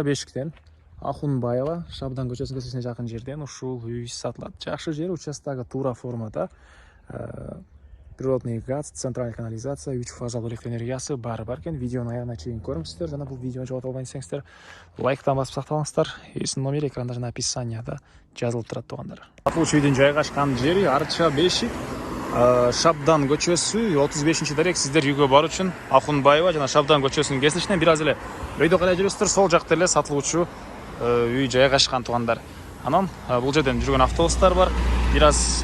Бешиктен Ахунбаева Шабдан көчөсүнүн кесесине жакын жерден ушул үй сатылат. Жакшы жер, участогу туура формада. Природный газ, центральная канализация, 3 фазалуу электр энергиясы бар экен. Видеону аягына чейин көрүңүздөр. Жана бул видеону жогото албайын десеңиздер, лайктан басып сакталыңыздар. Эсин номери экранда жана описанияда жазылып турат туугандар. Сатылуучу үйдүн жайгашкан жери Арча Бешик, Шабдан көчөсү 35-дарек. Сиздер үйгө баруу үчүн Ахунбаева жана Шабдан көчөсүнүн кесиничинен бир аз эле өйдө карай жүрөсүздөр. Сол жакта эле сатылуучу үй жайгашкан туугандар. Анан бул жерден жүргөн автобустар бар, бир аз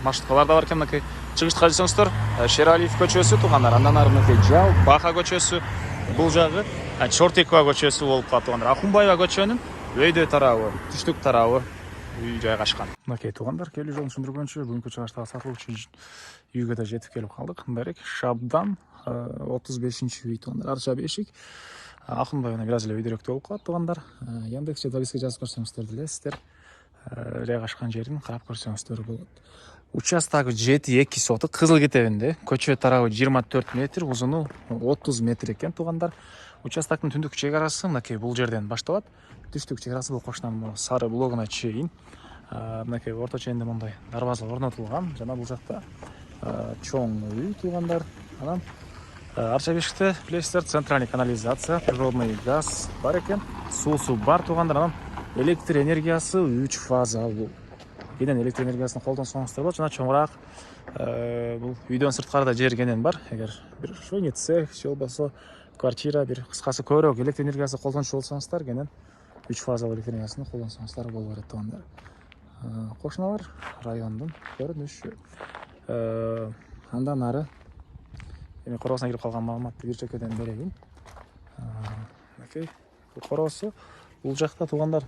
маршруткалар да бар экен. Мынакей чыгышка жүрсөңүздөр, Шералиев көчөсү туугандар. Андан ары мынакей Жал, Баха көчөсү, бул жагы Чортекова көчөсү болуп калат туугандар. Ахунбаева көчөнүн өйдө тарабы, түштүк тарабы үй жайгашкан. Мынакей туугандар, келүү жолун түшүндүргөнчү бүгүнкү чыгыштагы сатылуучу үйгө да жетип келип калдык. Мындай Шабдан 35-үй туугандар. Арча Бешик. Ахунбаевна бир аз эле өйдөрөөктө болуп калат туугандар. Яндекс же Далиске жазып көрсөңүздөр билесиздер. Жайгашкан жерин карап көрсөңүздөр болот. Участогу 7-2 сотук, Кызыл кетебинде. Көчө тарабы 24 метр, узуну 30 метр экен туугандар. Участоктун түндүк чек арасы мынакей бул жерден башталат. Түштүк чек арасы бул кошунан сары блогуна чейин. Мынакей орто ченинде мындай дарбаза орнотулган. Жана бул жакта чоң үй туугандар. Анан Арча Бешикте билесиздер, центральный канализация, природный газ бар экен. Суусу бар туугандар. Анан электр энергиясы 3 фазалуу. Кенен электр энергиясын колдонсоңуздар болот. Жана чоңураак бул үйдөн сырткарыда жер кенен бар. Эгер бир шойне цех, же болбосо квартира, бир кыскасы көбүрөөк электр энергиясы колдончу болсоңуздар, кенен 3 фазалуу электр энергиясын колдонсоңуздар боло берет туугандар. Кошуналар райондун көрүнүшү. Андан ары эми короосуна кирип калган маалыматты бир чекеден берейин. Окей. Бул короосу бул жакта туугандар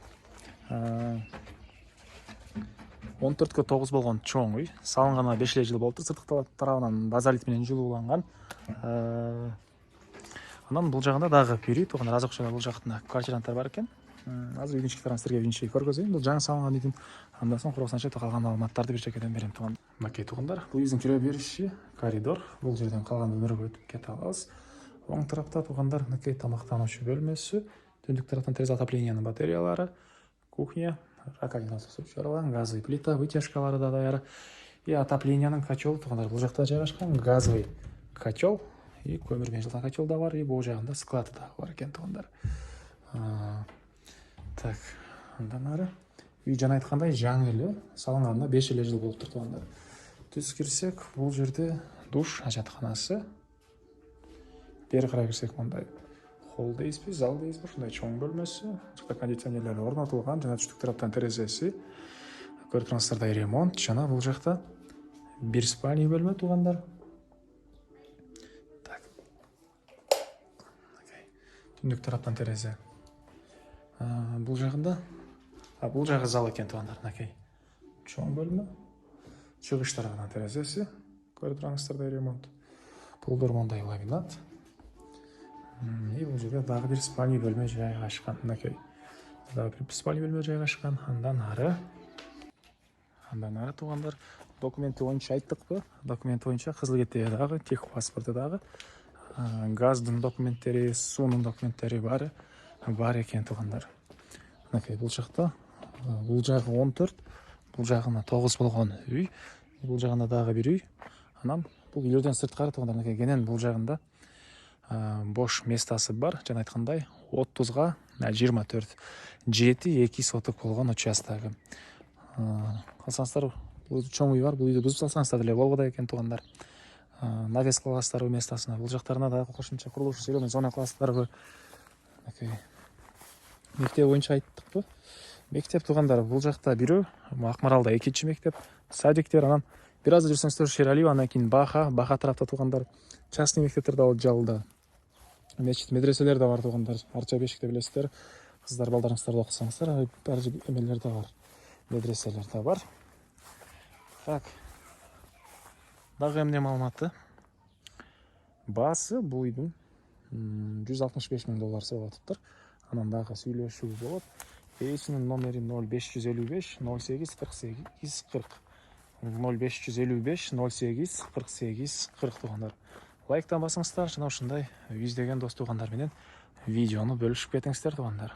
14/9 болгон чоң үй. Салынганына 5 жыл болду. Сырткы тарабынан базалит менен жылууланган. Анан бул жагында дагы бир үй туугандар. Аз окшогон бул жактына квартиранттар бар экен. Азыр үйдүн ички тарабын сиздерге биринчи көргөзөйүн. Бул жаңы салынган үйдүн. Андан соң короосуна чейин калган маалыматтарды бир чекеден берем туугандар. Мынакей туугандар, бул үйдүн кире бериши коридор. Бул жерден калган өмүргө өтүп кете алабыз. Оң тарапта туугандар мынакей тамактануучу бөлмөсү, түндүк тараптан терезе отоплениянын батареялары, кухня, раковина жаралган, газовый плита, вытяжкалары да даяр. И отоплениянын котел туугандар. Бул жакта жайгашкан газовый котел и көмүр менен жылган котел да бар, и бул жагында склад да бар экен туугандар. Так, андан ары үй жана айткандай жаңы эле салынганына 5 жыл болуптур туугандар. Түз кирсек, бул жерде душ, ажатканасы. Бери карай кирсек мындай холл дейсизби, зал дейсизби, ушундай чоң бөлмөсү. Жакта кондиционерлер орнотулган, жана түштүк тараптан терезеси. Көрүп турасыздар, ремонт. Жана бул жакта бир спальный бөлмө туугандар. Так. Окей. Түндүк тараптан терезе. Бул жагында бул жагы зал экен туугандар. Мынакей чоң бөлмө. Чыгыш тарабынан терезеси. Көрүп турасыздар, ремонт. Пулдор мындай ламинат. И бул жерде дагы бир спальный бөлмө жайгашкан. Мынакей дагы бир спальный бөлмө жайгашкан. Андан ары туугандар, документи боюнча айттыкпы? Документ боюнча Кызыл Кетебе дагы, техпаспорту дагы, газдын документтери, суунун документтери бар экен туугандар. Мынакей бул жакта, бул жагы 14, бул жагына 9 болгон үй, бул жагында дагы бир үй. Анан бул үйлөрдөн сырткары туугандар, мынакей кенен бул жагында бош местасы бар. Жана айткандай 30га 24, 7-2 сотук болгон участогу. Калсаңыздар, бул чоң үй бар, бул үйдү бузуп салсаңыздар деле болбойт экен туугандар. Навес кыласыздарбы местасына, бул жактарына дагы кошумча курулуш зеленый зона кыласыздарбы? Мынакей мектеп боюнча айттыкпы? Мектеп туугандар, бул жакта бирөө, Акмаралда экинчи мектеп, садиктер. Анан бир аз жүрсөңүздөр Шералиев, андан кийин Баха тарапта туугандар. Частный мектептер да Жалда. Мечит, медреселер да бар туугандар. Арча Бешикте билесиздер, кыздар балдарыңыздарды окусаңыздар, ар эмелер да бар. Медреселер да бар. Так. Дагы эмне маалыматы? Баасы бул үйдүн 165 000 доллар деп атыптыр. Анан дагы сүйлөшүү болот. Эсинин номери 0555 08 48 40. 0555 08 48 40 туугандар. Лайктан басыңыздар, жана ушундай издеген дос туугандар менен Видеоны бөлішіп кетіңіздер туғандар.